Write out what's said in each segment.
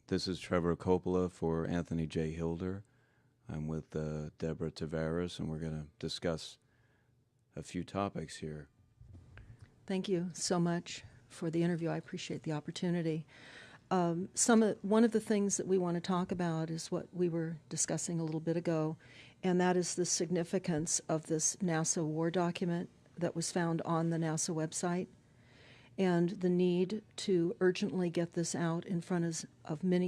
This is Trevor Coppola for Anthony J. Hilder. I'm with Deborah Tavares, and we're going to discuss a few topics here. Thank you so much for the interview. I appreciate the opportunity. One of the things that we want to talk about is what we were discussing a little bit ago, and that is the significance of this NASA war document that was found on the NASA website, and the need to urgently get this out in front of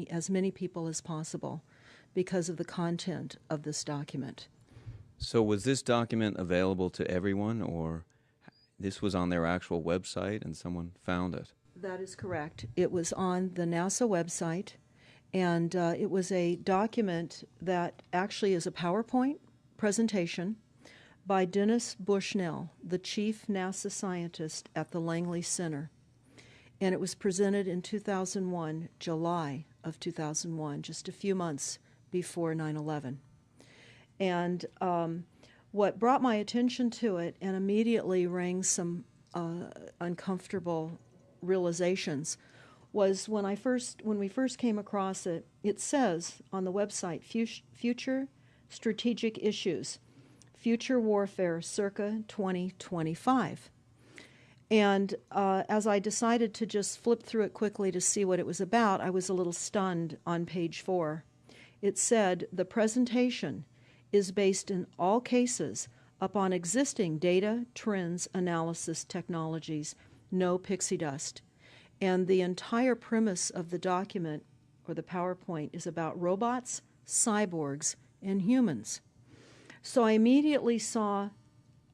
as many people as possible because of the content of this document. So was this document available to everyone, or this was on their actual website and someone found it? That is correct. It was on the NASA website, and it was a document that actually is a PowerPoint presentation by Dennis Bushnell, the chief NASA scientist at the Langley Center. And it was presented in 2001, July of 2001, just a few months before 9/11. And what brought my attention to it and immediately rang some uncomfortable realizations was when we first came across it. It says on the website, Future Strategic Issues, Future Warfare circa 2025. And as I decided to just flip through it quickly to see what it was about, I was a little stunned on page 4. It said, the presentation is based in all cases upon existing data, trends, analysis technologies, no pixie dust. And the entire premise of the document, or the PowerPoint, is about robots, cyborgs, and humans. So I immediately saw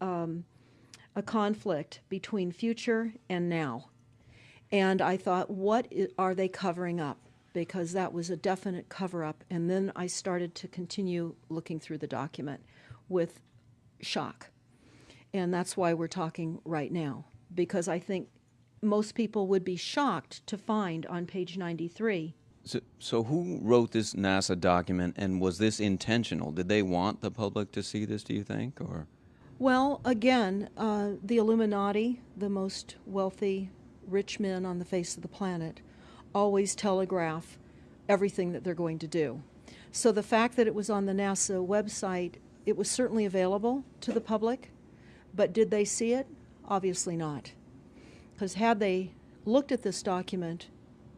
a conflict between future and now. And I thought, what are they covering up? Because that was a definite cover-up. And then I started to continue looking through the document with shock. And that's why we're talking right now, because I think most people would be shocked to find on page 93. So who wrote this NASA document, and was this intentional? Did they want the public to see this, do you think? Or? Well, again, the Illuminati, the most wealthy, rich men on the face of the planet, always telegraph everything that they're going to do. So the fact that it was on the NASA website, it was certainly available to the public, but did they see it? Obviously not. Because had they looked at this document,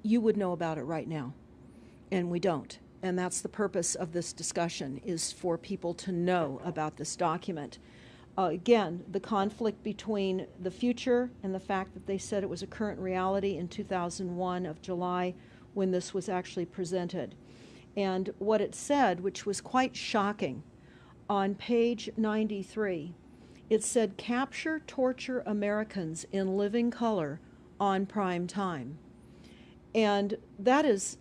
you would know about it right now, and we don't. And that's the purpose of this discussion, is for people to know about this document. Again, the conflict between the future and the fact that they said it was a current reality in 2001 of July when this was actually presented. And what it said, which was quite shocking, on page 93, it said, capture, torture Americans in living color on prime time. And that is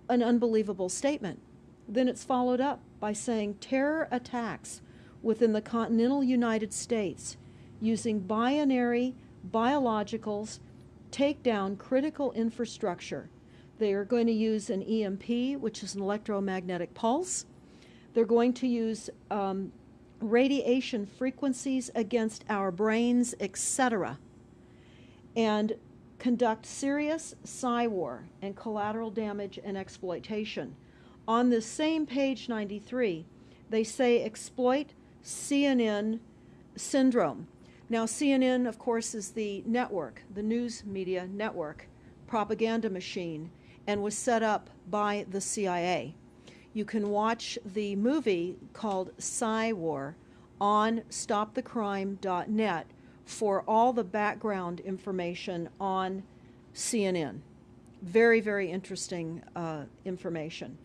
an unbelievable statement. Then it's followed up by saying terror attacks within the continental United States using binary biologicals take down critical infrastructure. They are going to use an EMP, which is an electromagnetic pulse. They're going to use radiation frequencies against our brains, etc., and conduct serious psy-war and collateral damage and exploitation. On this same page 93, they say exploit CNN syndrome. Now, CNN, of course, is the network, the news media network, propaganda machine, and was set up by the CIA. You can watch the movie called Psy-War on stopthecrime.net for all the background information on CNN. Very, very interesting information.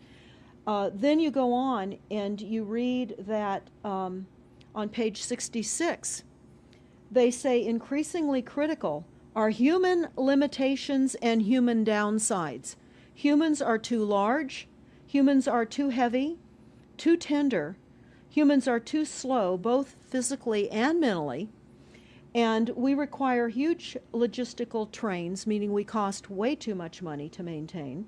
Then you go on and you read that on page 66, they say increasingly critical are human limitations and human downsides. Humans are too large, humans are too heavy, too tender, humans are too slow, both physically and mentally, and we require huge logistical trains, meaning we cost way too much money to maintain,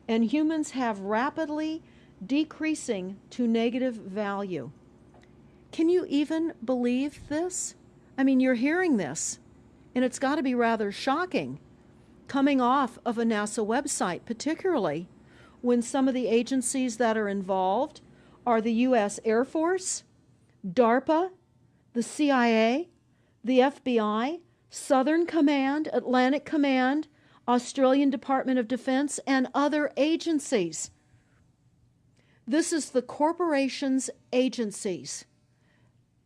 and humans have rapidly decreasing to negative value. Can you even believe this? I mean, you're hearing this, and it's got to be rather shocking coming off of a NASA website, particularly when some of the agencies that are involved are the U.S. Air Force, DARPA, the CIA, the FBI, Southern Command, Atlantic Command, Australian Department of Defense, and other agencies. This is the corporation's agencies.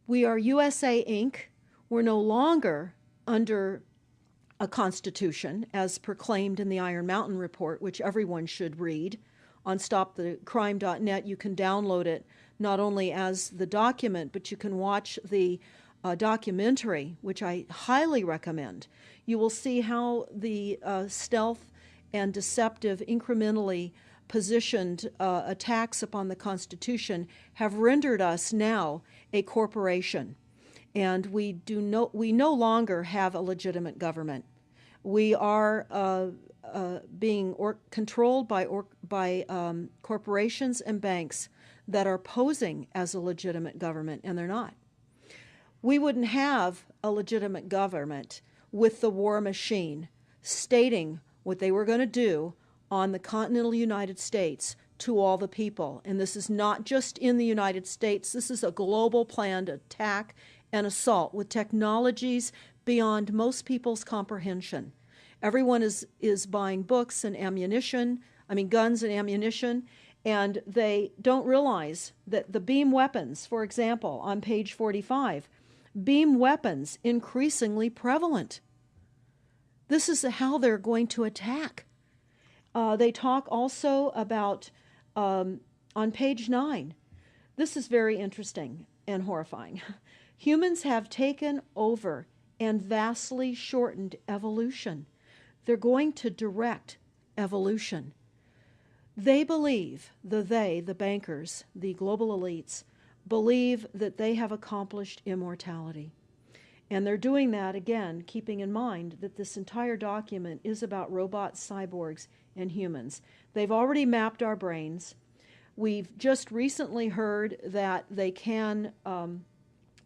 We are USA Inc. We're no longer under a constitution as proclaimed in the Iron Mountain Report, which everyone should read. On stopthecrime.net, you can download it not only as the document, but you can watch the documentary, which I highly recommend. You will see how the stealth and deceptive, incrementally positioned attacks upon the Constitution have rendered us now a corporation. And we no longer have a legitimate government. We are being controlled by corporations and banks that are posing as a legitimate government, and they're not. We wouldn't have a legitimate government with the war machine stating what they were going to do on the continental United States to all the people. And this is not just in the United States. This is a global planned attack and assault with technologies beyond most people's comprehension. Everyone is buying books and guns and ammunition, and they don't realize that the beam weapons, for example, on page 45, beam weapons increasingly prevalent. This is how they're going to attack. They talk also about, on page 9, this is very interesting and horrifying. Humans have taken over and vastly shortened evolution. They're going to direct evolution. They believe, the bankers, the global elites, believe that they have accomplished immortality. And they're doing that, again, keeping in mind that this entire document is about robots, cyborgs, and humans. They've already mapped our brains. We've just recently heard that they can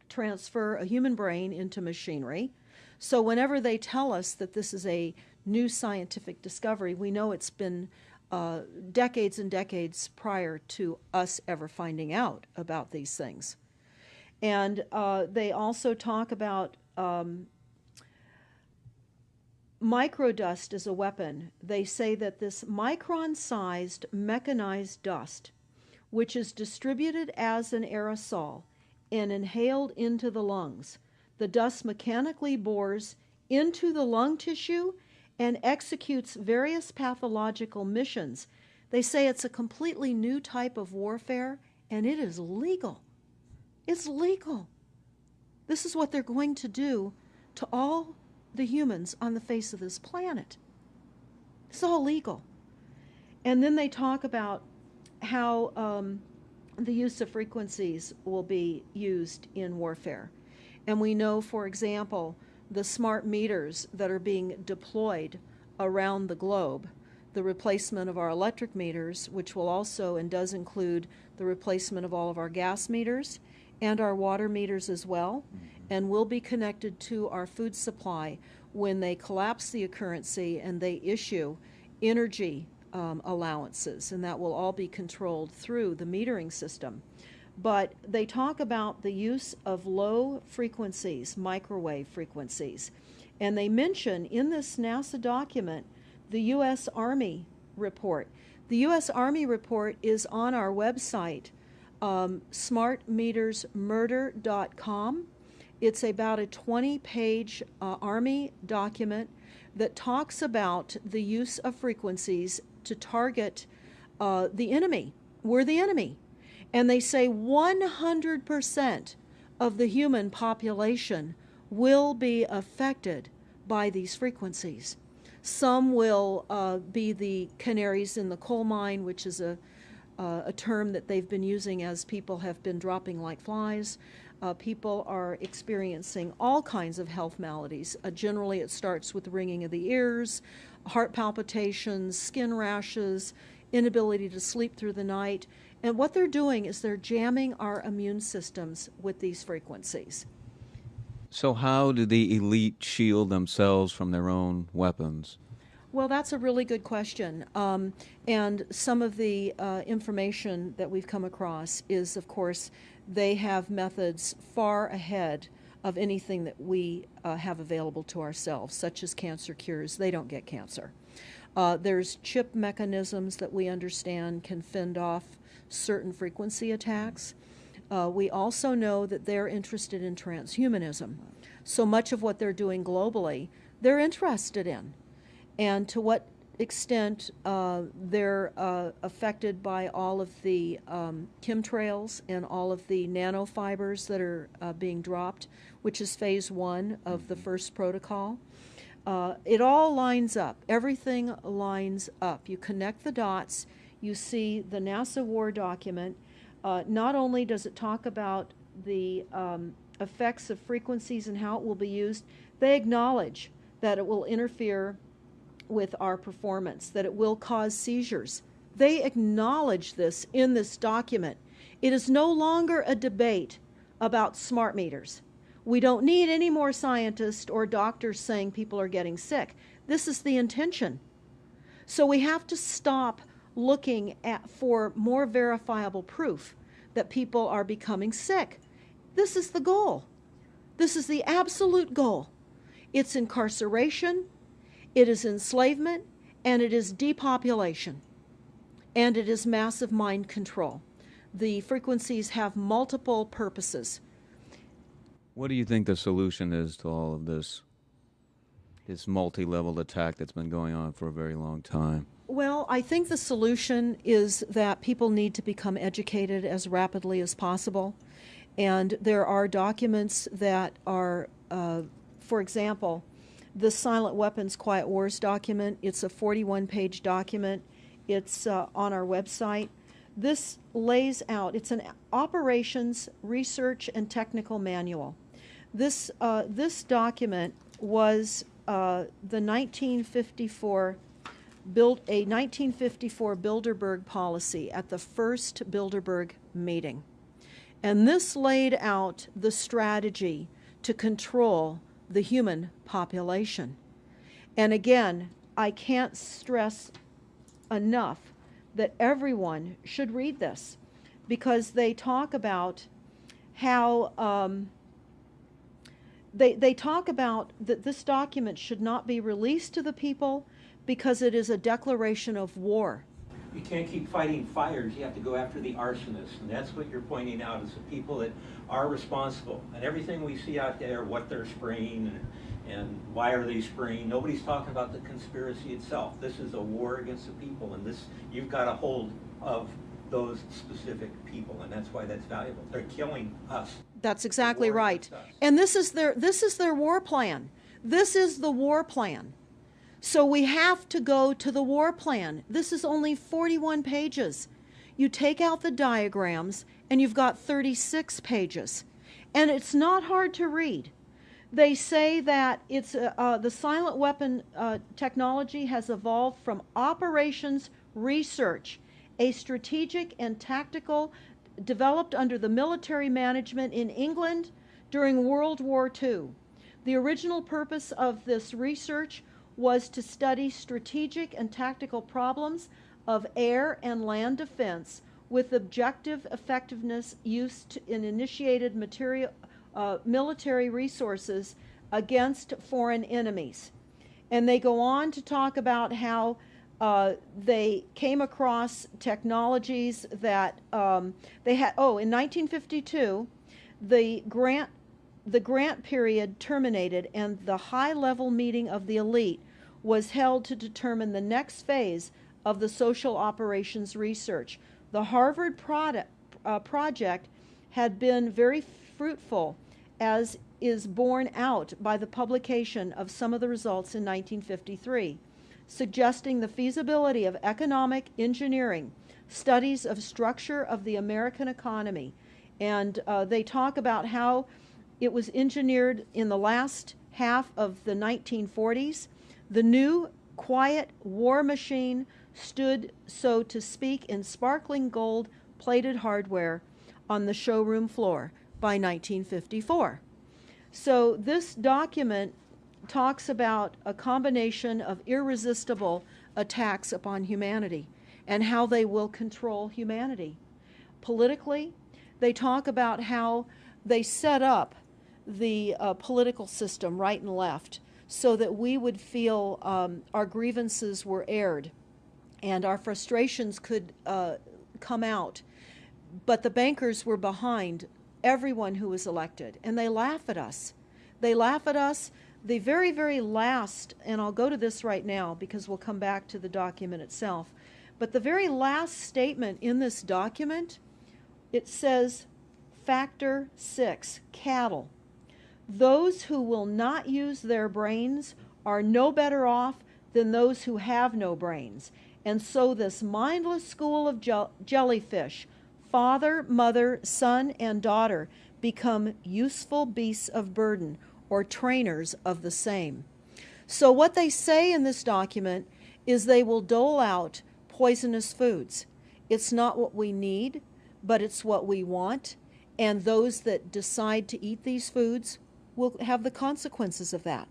transfer a human brain into machinery. So whenever they tell us that this is a new scientific discovery, we know it's been decades and decades prior to us ever finding out about these things. And they also talk about microdust as a weapon. They say that this micron-sized mechanized dust, which is distributed as an aerosol and inhaled into the lungs, the dust mechanically bores into the lung tissue and executes various pathological missions. They say it's a completely new type of warfare, and it is legal. It's legal. This is what they're going to do to all the humans on the face of this planet. It's all legal. And then they talk about how the use of frequencies will be used in warfare. And we know, for example, the smart meters that are being deployed around the globe, the replacement of our electric meters, which will also and does include the replacement of all of our gas meters and our water meters as well, and will be connected to our food supply when they collapse the currency and they issue energy allowances, and that will all be controlled through the metering system. But they talk about the use of low frequencies, microwave frequencies, and they mention in this NASA document the U.S. Army report. The U.S. Army report is on our website, smartmetersmurder.com. It's about a 20-page Army document that talks about the use of frequencies to target the enemy. We're the enemy. And they say 100% of the human population will be affected by these frequencies. Some will be the canaries in the coal mine, which is a term that they've been using as people have been dropping like flies. People are experiencing all kinds of health maladies. Generally, it starts with ringing of the ears, heart palpitations, skin rashes, inability to sleep through the night. And what they're doing is they're jamming our immune systems with these frequencies. So how do the elite shield themselves from their own weapons? Well, that's a really good question. And some of the information that we've come across is, of course, they have methods far ahead of anything that we have available to ourselves, such as cancer cures. They don't get cancer. There's chip mechanisms that we understand can fend off certain frequency attacks. We also know that they're interested in transhumanism. So much of what they're doing globally, they're interested in. And to what extent they're affected by all of the chemtrails and all of the nanofibers that are being dropped, which is phase 1 of the first protocol. It all lines up. Everything lines up. You connect the dots. You see the NASA war document. Not only does it talk about the effects of frequencies and how it will be used, they acknowledge that it will interfere with our performance, that it will cause seizures. They acknowledge this in this document. It is no longer a debate about smart meters. We don't need any more scientists or doctors saying people are getting sick. This is the intention. So we have to stop looking for more verifiable proof that people are becoming sick. This is the goal. This is the absolute goal. It's incarceration, it is enslavement, and it is depopulation, and it is massive mind control. The frequencies have multiple purposes. What do you think the solution is to all of this multi-level attack that's been going on for a very long time? Well, I think the solution is that people need to become educated as rapidly as possible. And there are documents that are, for example, the Silent Weapons Quiet Wars document. It's a 41-page document. It's on our website. This lays out, it's an operations, research, and technical manual. This document was the 1954 a 1954 Bilderberg policy at the first Bilderberg meeting. And this laid out the strategy to control the human population. And again, I can't stress enough that everyone should read this, because they talk about how they talk about that this document should not be released to the people because it is a declaration of war. You can't keep fighting fires. You have to go after the arsonists, and that's what you're pointing out, is the people that are responsible. And everything we see out there, what they're spraying and why are they spraying, nobody's talking about the conspiracy itself. This is a war against the people, and this, you've got a hold of those specific people, and that's why that's valuable. They're killing us. That's exactly right. And this is their war plan. This is the war plan. So we have to go to the war plan. This is only 41 pages. You take out the diagrams and you've got 36 pages. And it's not hard to read. They say that it's the silent weapon technology has evolved from operations research, a strategic and tactical developed under the military management in England during World War II. The original purpose of this research was to study strategic and tactical problems of air and land defense with objective effectiveness used in initiated military resources against foreign enemies. And they go on to talk about how they came across technologies that they had. Oh, in 1952, the grant period terminated, and the high-level meeting of the elite was held to determine the next phase of the social operations research. The Harvard project had been very fruitful, as is borne out by the publication of some of the results in 1953, suggesting the feasibility of economic engineering, studies of structure of the American economy. And they talk about how it was engineered in the last half of the 1940s. The new quiet war machine stood, so to speak, in sparkling gold-plated hardware on the showroom floor by 1954. So this document talks about a combination of irresistible attacks upon humanity and how they will control humanity. Politically, they talk about how they set up the political system, right and left, so that we would feel our grievances were aired and our frustrations could come out. But the bankers were behind everyone who was elected, and they laugh at us. They laugh at us. The very, very last, and I'll go to this right now because we'll come back to the document itself, but the very last statement in this document, it says, Factor 6, cattle. Those who will not use their brains are no better off than those who have no brains. And so this mindless school of jellyfish, father, mother, son, and daughter, become useful beasts of burden, or trainers of the same. So what they say in this document is they will dole out poisonous foods. It's not what we need, but it's what we want, and those that decide to eat these foods will have the consequences of that.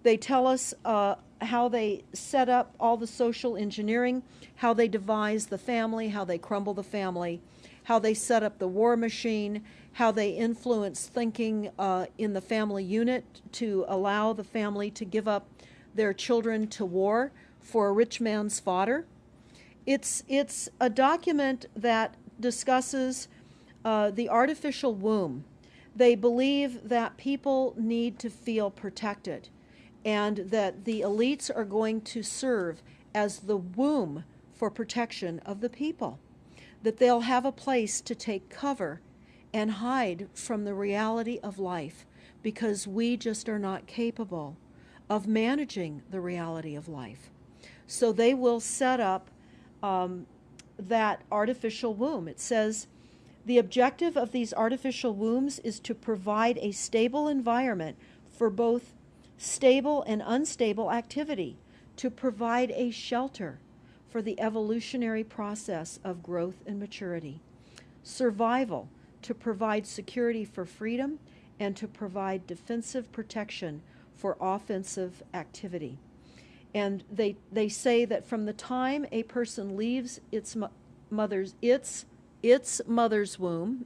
They tell us how they set up all the social engineering, how they devise the family, how they crumble the family, how they set up the war machine, how they influence thinking in the family unit to allow the family to give up their children to war for a rich man's fodder. It's a document that discusses the artificial womb. They believe that people need to feel protected and that the elites are going to serve as the womb for protection of the people, that they'll have a place to take cover and hide from the reality of life because we just are not capable of managing the reality of life. So they will set up that artificial womb. It says, the objective of these artificial wombs is to provide a stable environment for both stable and unstable activity, to provide a shelter for the evolutionary process of growth and maturity. Survival, to provide security for freedom, and to provide defensive protection for offensive activity. And they say that from the time a person leaves its mother's womb,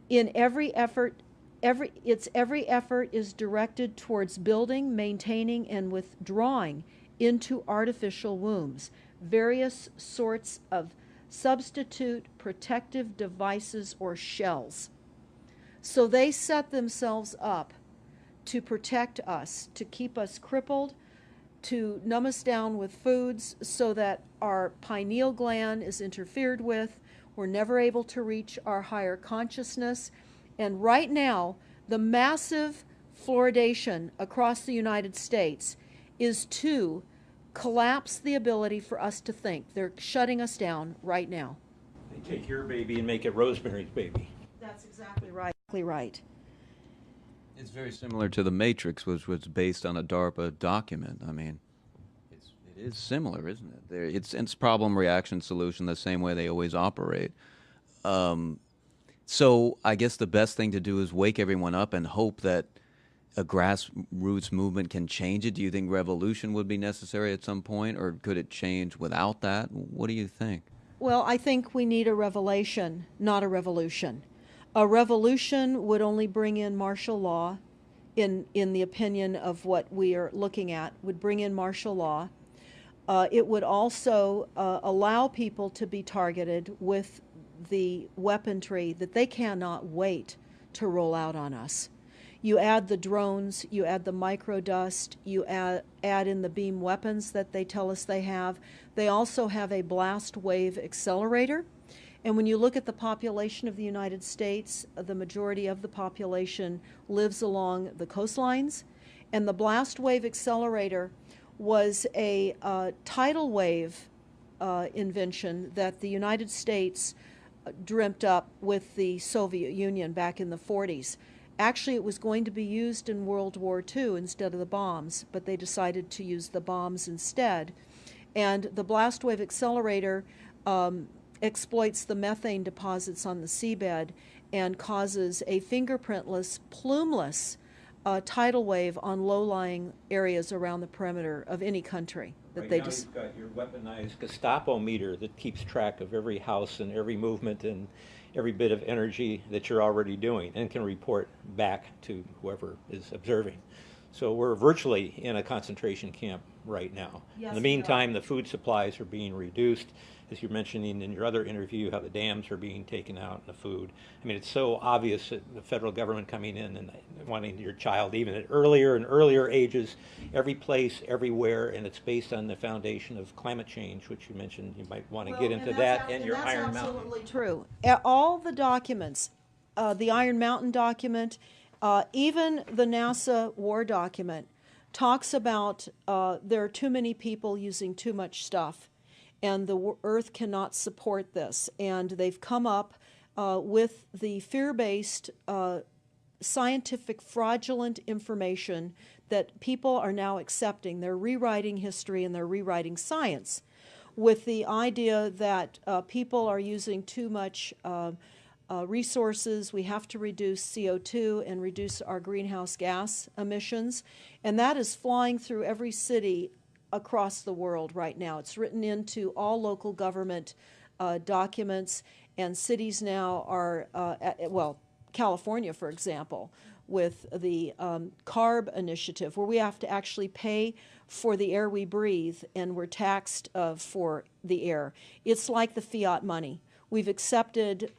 in every effort is directed towards building, maintaining, and withdrawing into artificial wombs various sorts of substitute protective devices or shells. So they set themselves up to protect us, to keep us crippled, to numb us down with foods so that our pineal gland is interfered with. We're never able to reach our higher consciousness. And right now, the massive fluoridation across the United States is to collapse the ability for us to think. They're shutting us down right now. They take your baby and make it Rosemary's Baby. That's exactly right. Right. It's very similar to The Matrix, which was based on a DARPA document. I mean, it is similar, isn't it? It's problem, reaction, solution, the same way they always operate. So I guess the best thing to do is wake everyone up and hope that a grassroots movement can change it. Do you think revolution would be necessary at some point, or could it change without that? What do you think? Well, I think we need a revelation, not a revolution. A revolution would only bring in martial law, in the opinion of what we are looking at, would bring in martial law. It would also allow people to be targeted with the weaponry that they cannot wait to roll out on us. You add the drones, you add the microdust, you add in the beam weapons that they tell us they have. They also have a blast wave accelerator. And when you look at the population of the United States, the majority of the population lives along the coastlines. And the blast wave accelerator was a tidal wave invention that the United States dreamt up with the Soviet Union back in the 40s. Actually, it was going to be used in World War II instead of the bombs, but they decided to use the bombs instead. And the blast wave accelerator exploits the methane deposits on the seabed and causes a fingerprintless, plumeless tidal wave on low-lying areas around the perimeter of any country that Right they now, just. you've got your weaponized Gestapo meter that keeps track of every house and every movement and every bit of energy that you're already doing and can report back to whoever is observing. So we're virtually in a concentration camp right now. Yes, In the we are. meantime, the food supplies are being reduced. As you're mentioning in your other interview, how the dams are being taken out and the food. I mean, it's so obvious that the federal government coming in and wanting your child even at earlier and earlier ages, every place, everywhere, and it's based on the foundation of climate change, which you mentioned. You might want to get into that and your Iron Mountain. That's absolutely true. All the documents, the Iron Mountain document, even the NASA war document, talks about there are too many people using too much stuff, and the Earth cannot support this. And they've come up with the fear-based, scientific, fraudulent information that people are now accepting. They're rewriting history and they're rewriting science with the idea that people are using too much resources. We have to reduce CO2 and reduce our greenhouse gas emissions. And that is flying through every city across the world right now. It's written into all local government documents, and cities now are, well, California, for example, with the CARB initiative, where we have to actually pay for the air we breathe, and we're taxed for the air. It's like the fiat money. We've accepted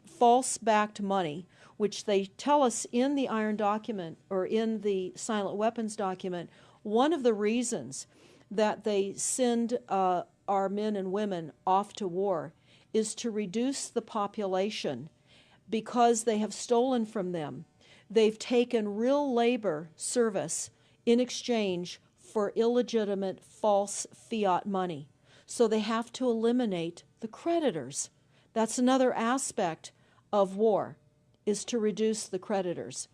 false-backed money, which they tell us in the Iron document, or in the Silent Weapons document, one of the reasons that they send our men and women off to war is to reduce the population because they have stolen from them. They've taken real labor service in exchange for illegitimate false fiat money. So they have to eliminate the creditors. That's another aspect of war, is to reduce the creditors.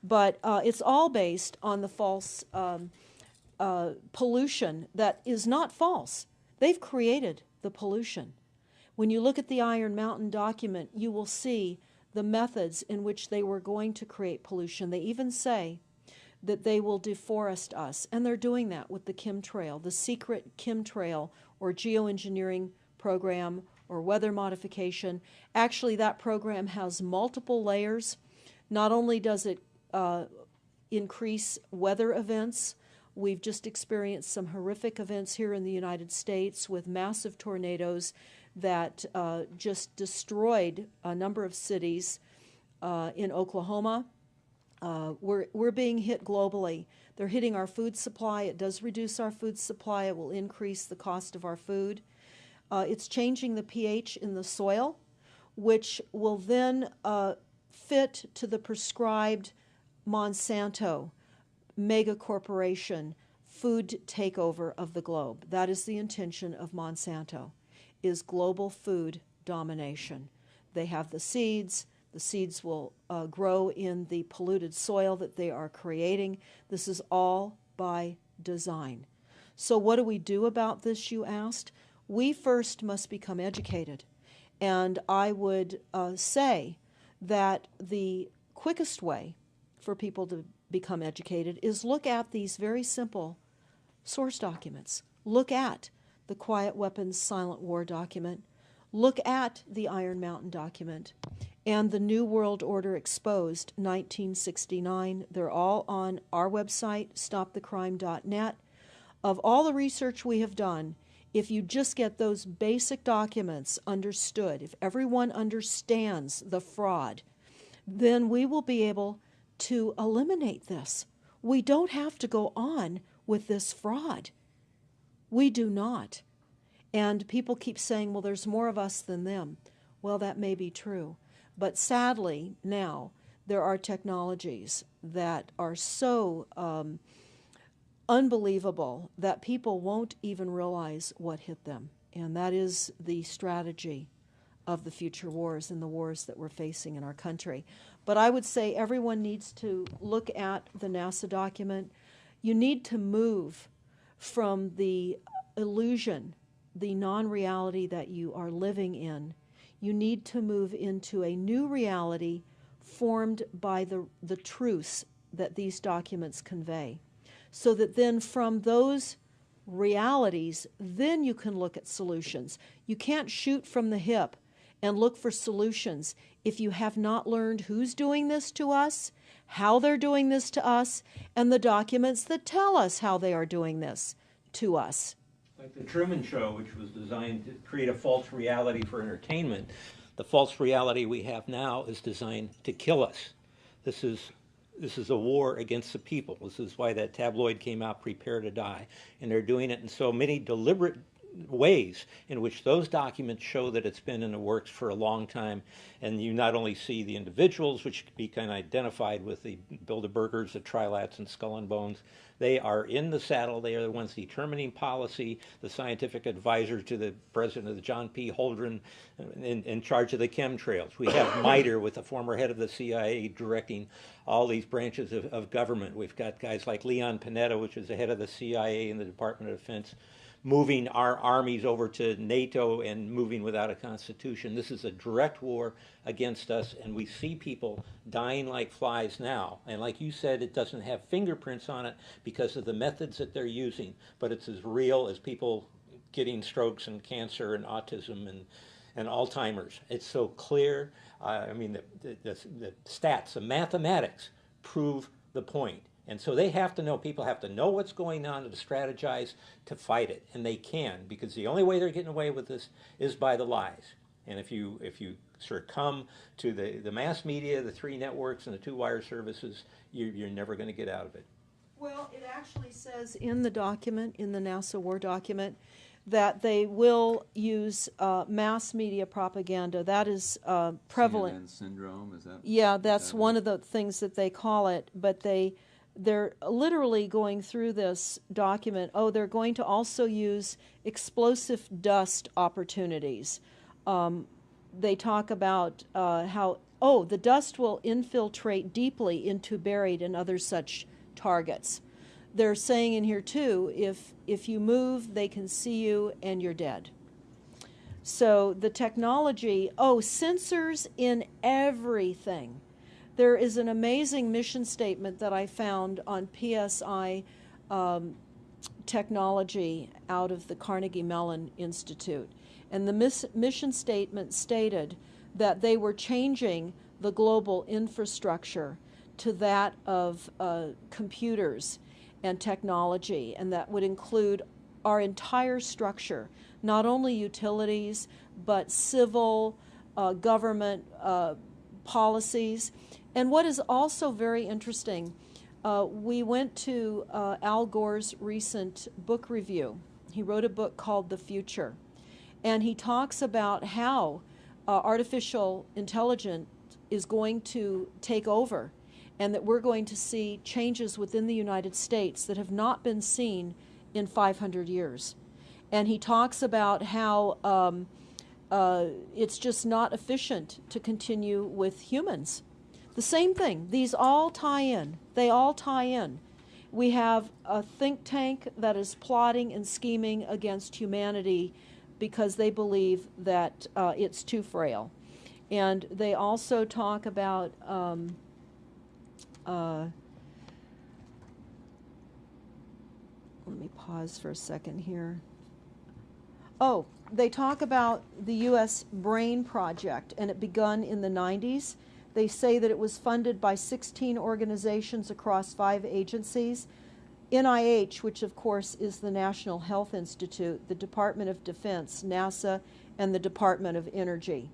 But it's all based on the false pollution that is not false. They've created the pollution. When you look at the Iron Mountain document, you will see the methods in which they were going to create pollution. They even say that they will deforest us, and they're doing that with the chemtrail, the secret chemtrail or geoengineering program or weather modification. Actually, that program has multiple layers. Not only does it increase weather events, we've just experienced some horrific events here in the United States with massive tornadoes that just destroyed a number of cities in Oklahoma. We're being hit globally. They're hitting our food supply. It does reduce our food supply. It will increase the cost of our food. It's changing the pH in the soil, which will then fit to the prescribed Monsanto mega corporation food takeover of the globe. That is the intention of Monsanto, is global food domination. They have the seeds. The seeds will grow in the polluted soil that they are creating. This is all by design. So what do we do about this, you asked? We first must become educated. And I would say that the quickest way for people to become educated is look at these very simple source documents. Look at the Quiet Weapons Silent War document. Look at the Iron Mountain document and the New World Order Exposed 1969. They're all on our website, stopthecrime.net. Of all the research we have done, if you just get those basic documents understood, if everyone understands the fraud, then we will be able to eliminate this. We don't have to go on with this fraud. We do not. And people keep saying, well, there's more of us than them. Well, that may be true. But sadly, now, there are technologies that are so unbelievable that people won't even realize what hit them. And that is the strategy of the future wars and the wars that we're facing in our country. But I would say everyone needs to look at the NASA document. You need to move from the illusion, the non-reality that you are living in. You need to move into a new reality formed by the truths that these documents convey. So that then from those realities, then you can look at solutions. You can't shoot from the hip and look for solutions if you have not learned who's doing this to us, how they're doing this to us, and the documents that tell us how they are doing this to us. Like the Truman Show, which was designed to create a false reality for entertainment, the false reality we have now is designed to kill us. This is a war against the people. This is why that tabloid came out, Prepare to Die. And they're doing it in so many deliberate ways in which those documents show that it's been in the works for a long time. And you not only see the individuals, which can be kind of identified with the Bilderbergers, the Trilats, and Skull and Bones. They are in the saddle. They are the ones determining policy, the scientific advisors to the president of the John P. Holdren in charge of the chemtrails. We have MITRE with the former head of the CIA directing all these branches of government. We've got guys like Leon Panetta, which is the head of the CIA and the Department of Defense, moving our armies over to NATO and moving without a constitution. This is a direct war against us, and we see people dying like flies now. And like you said, it doesn't have fingerprints on it because of the methods that they're using, but it's as real as people getting strokes and cancer and autism and Alzheimer's. It's so clear. I mean, the stats, the mathematics prove the point. And so they have to know, people have to know what's going on to strategize to fight it. And they can, because the only way they're getting away with this is by the lies. And if you succumb to the mass media, the three networks, and the two wire services, you're never going to get out of it. Well, it actually says in the document, in the NASA War document, that they will use mass media propaganda. That is prevalent. CNN syndrome, is that? Yeah, that's one of the things that they call it, but they're literally going through this document. Oh, they're going to also use explosive dust opportunities. They talk about how, the dust will infiltrate deeply into buried and other such targets. They're saying in here, too, if you move, they can see you and you're dead. So the technology, sensors in everything. There is an amazing mission statement that I found on PSI technology out of the Carnegie Mellon Institute. And the mission statement stated that they were changing the global infrastructure to that of computers and technology, and that would include our entire structure, not only utilities, but civil, government policies. And what is also very interesting, we went to Al Gore's recent book review. He wrote a book called The Future, and he talks about how artificial intelligence is going to take over, and that we're going to see changes within the United States that have not been seen in 500 years. And he talks about how it's just not efficient to continue with humans. The same thing. These all tie in. They all tie in. We have a think tank that is plotting and scheming against humanity because they believe that it's too frail. And they also talk about let me pause for a second here. They talk about the U.S. Brain Project, and it begun in the 90s. They say that it was funded by 16 organizations across 5 agencies. NIH, which of course is the National Health Institute, the Department of Defense, NASA, and the Department of Energy.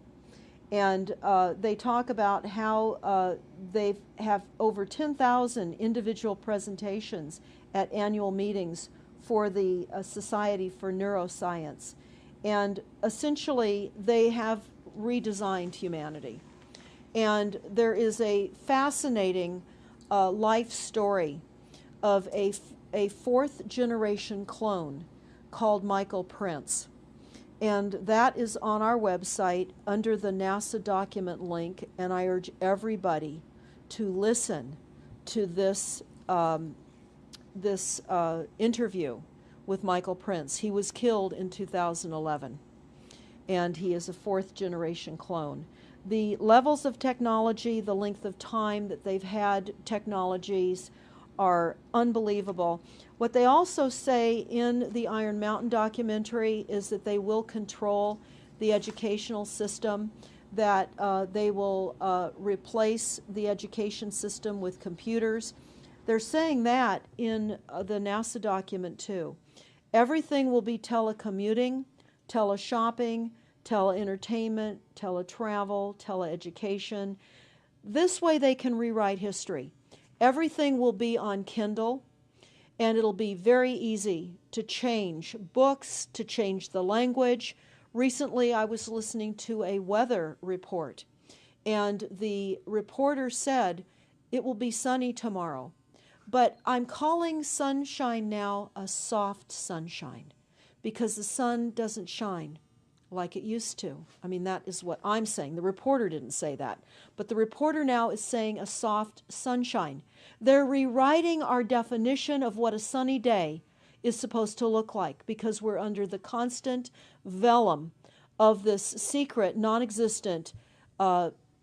And they talk about how they have over 10,000 individual presentations at annual meetings for the Society for Neuroscience. And essentially, they have redesigned humanity. And there is a fascinating life story of a 4th generation clone called Michael Prince. And that is on our website under the NASA document link, and I urge everybody to listen to this interview with Michael Prince. He was killed in 2011, and he is a 4th generation clone. The levels of technology, the length of time that they've had technologies are unbelievable. What they also say in the Iron Mountain documentary is that they will control the educational system, that they will replace the education system with computers. They're saying that in the NASA document too. Everything will be telecommuting, teleshopping, tele-entertainment, tele-travel, tele-education. This way they can rewrite history. Everything will be on Kindle, and it'll be very easy to change books, to change the language. Recently, I was listening to a weather report, and the reporter said, it will be sunny tomorrow. But I'm calling sunshine now a soft sunshine, because the sun doesn't shine like it used to. I mean, that is what I'm saying. The reporter didn't say that. But the reporter now is saying a soft sunshine. They're rewriting our definition of what a sunny day is supposed to look like, because we're under the constant vellum of this secret, non-existent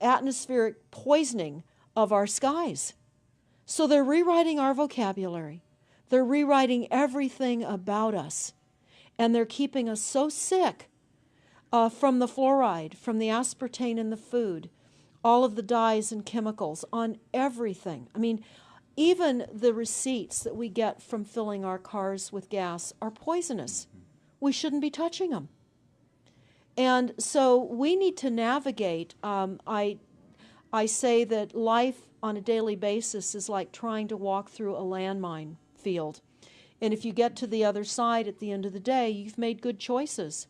atmospheric poisoning of our skies. So they're rewriting our vocabulary. They're rewriting everything about us. And they're keeping us so sick from the fluoride, from the aspartame in the food, all of the dyes and chemicals on everything. I mean, even the receipts that we get from filling our cars with gas are poisonous. We shouldn't be touching them. And so we need to navigate. I say that life on a daily basis is like trying to walk through a landmine field. And if you get to the other side at the end of the day, you've made good choices,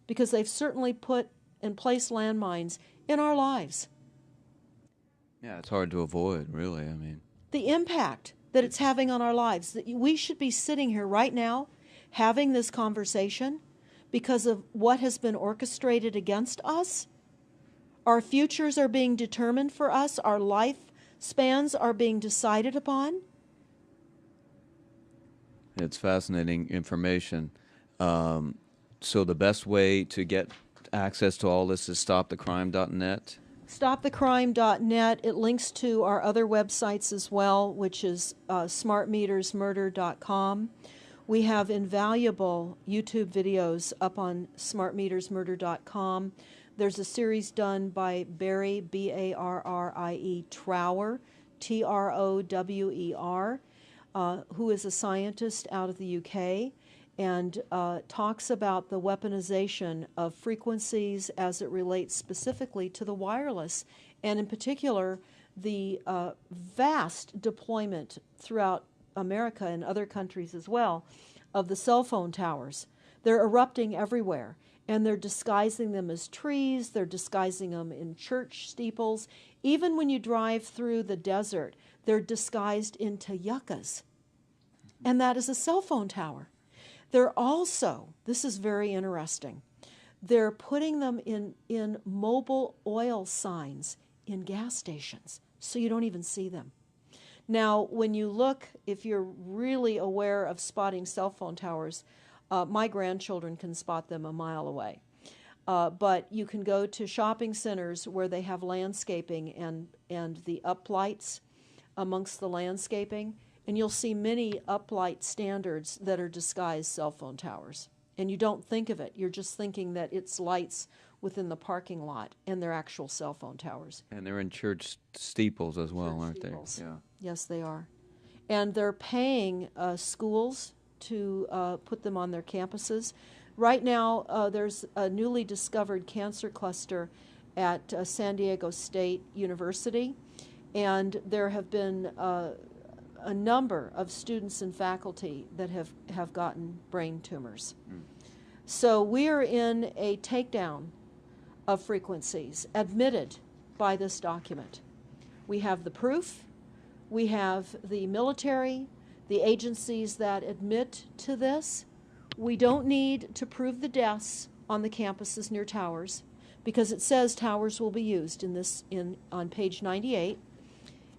because they've certainly put and placed landmines in our lives. Yeah, it's hard to avoid, really. I mean, The impact that it's having on our lives, that we should be sitting here right now having this conversation because of what has been orchestrated against us. Our futures are being determined for us. Our lifespans are being decided upon. it's fascinating information. So the best way to get access to all this is stopthecrime.net. StopTheCrime.net. It links to our other websites as well, which is smartmetersmurder.com. We have invaluable YouTube videos up on smartmetersmurder.com. There's a series done by Barry, B-A-R-R-I-E, Trower, T-R-O-W-E-R, who is a scientist out of the UK, and talks about the weaponization of frequencies as it relates specifically to the wireless, and in particular, the vast deployment throughout America and other countries as well of the cell phone towers. They're erupting everywhere, and they're disguising them as trees, they're disguising them in church steeples. Even when you drive through the desert, they're disguised into yuccas, and that is a cell phone tower. They're also, this is very interesting, they're putting them in mobile oil signs in gas stations, so you don't even see them. Now, when you look, if you're really aware of spotting cell phone towers, my grandchildren can spot them a mile away. But you can go to shopping centers where they have landscaping and the uplights amongst the landscaping, and you'll see many uplight standards that are disguised cell phone towers. And you don't think of it. You're just thinking that it's lights within the parking lot, and they're actual cell phone towers. And they're in church steeples as well, aren't Steeples. they? Yeah. Yes, they are. And they're paying schools to put them on their campuses. Right now, there's a newly discovered cancer cluster at San Diego State University, and there have been a number of students and faculty that have gotten brain tumors. So we are in a takedown of frequencies admitted by this document. We have the proof, we have the military, the agencies that admit to this. We don't need to prove the deaths on the campuses near towers, because it says towers will be used on page 98.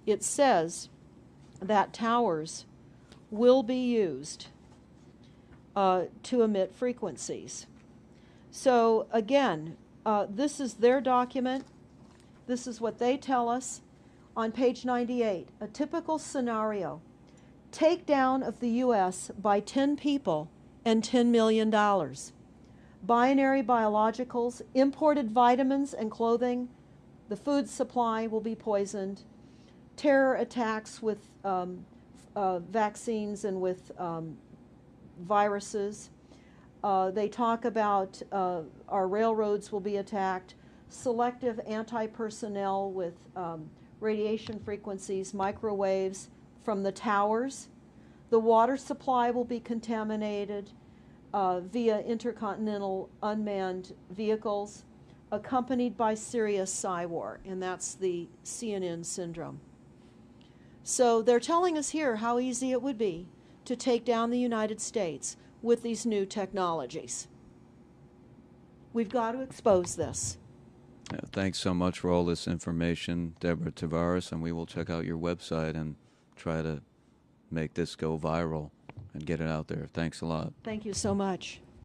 It says that towers will be used to emit frequencies. So again, this is their document. This is what they tell us on page 98. A typical scenario: takedown of the U.S. by 10 people and $10 million. Binary biologicals, imported vitamins and clothing, the food supply will be poisoned. Terror attacks with vaccines and with viruses. They talk about our railroads will be attacked. Selective anti-personnel with radiation frequencies, microwaves from the towers. The water supply will be contaminated via intercontinental unmanned vehicles, accompanied by serious PSYWAR, and that's the CNN syndrome. So they're telling us here how easy it would be to take down the United States with these new technologies. We've got to expose this. Yeah, thanks so much for all this information, Deborah Tavares, and we will check out your website and try to make this go viral and get it out there. Thanks a lot. Thank you so much.